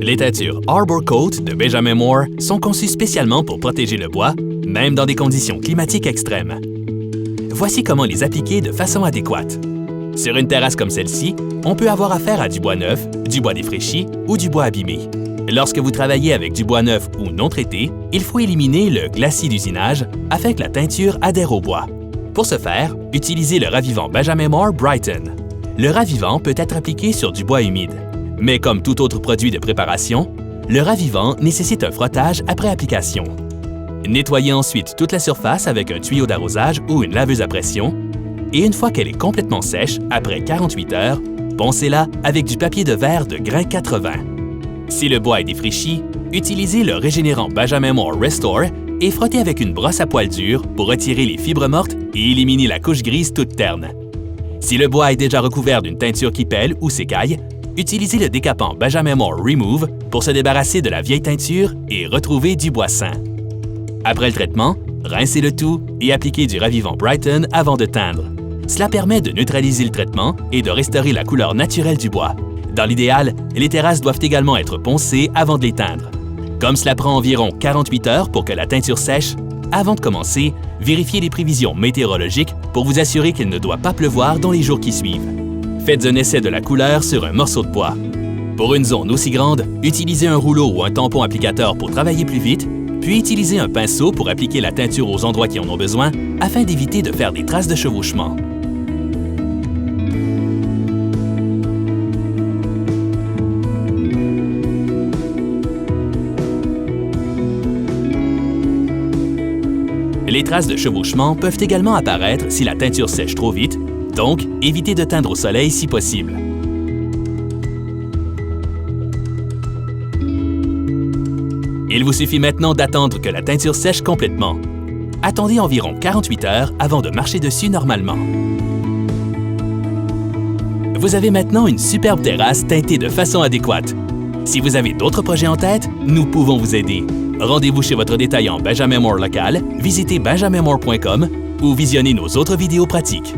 Les teintures Arbor Coat de Benjamin Moore sont conçues spécialement pour protéger le bois, même dans des conditions climatiques extrêmes. Voici comment les appliquer de façon adéquate. Sur une terrasse comme celle-ci, on peut avoir affaire à du bois neuf, du bois défraîchi ou du bois abîmé. Lorsque vous travaillez avec du bois neuf ou non traité, il faut éliminer le glacis d'usinage afin que la teinture adhère au bois. Pour ce faire, utilisez le ravivant Benjamin Moore Brighton. Le ravivant peut être appliqué sur du bois humide. Mais comme tout autre produit de préparation, le ravivant nécessite un frottage après application. Nettoyez ensuite toute la surface avec un tuyau d'arrosage ou une laveuse à pression et une fois qu'elle est complètement sèche, après 48 heures, poncez-la avec du papier de verre de grain 80. Si le bois est défraîchi, utilisez le régénérant Benjamin Moore Restore et frottez avec une brosse à poils durs pour retirer les fibres mortes et éliminer la couche grise toute terne. Si le bois est déjà recouvert d'une teinture qui pèle ou s'écaille, utilisez le décapant Benjamin Moore Remove pour se débarrasser de la vieille teinture et retrouver du bois sain. Après le traitement, rincez le tout et appliquez du ravivant Brighton avant de teindre. Cela permet de neutraliser le traitement et de restaurer la couleur naturelle du bois. Dans l'idéal, les terrasses doivent également être poncées avant de les teindre. Comme cela prend environ 48 heures pour que la teinture sèche, avant de commencer, vérifiez les prévisions météorologiques pour vous assurer qu'il ne doit pas pleuvoir dans les jours qui suivent. Faites un essai de la couleur sur un morceau de bois. Pour une zone aussi grande, utilisez un rouleau ou un tampon applicateur pour travailler plus vite, puis utilisez un pinceau pour appliquer la teinture aux endroits qui en ont besoin afin d'éviter de faire des traces de chevauchement. Les traces de chevauchement peuvent également apparaître si la teinture sèche trop vite, donc évitez de teindre au soleil si possible. Il vous suffit maintenant d'attendre que la teinture sèche complètement. Attendez environ 48 heures avant de marcher dessus normalement. Vous avez maintenant une superbe terrasse teintée de façon adéquate. Si vous avez d'autres projets en tête, nous pouvons vous aider. Rendez-vous chez votre détaillant Benjamin Moore local, visitez benjaminmoore.com ou visionnez nos autres vidéos pratiques.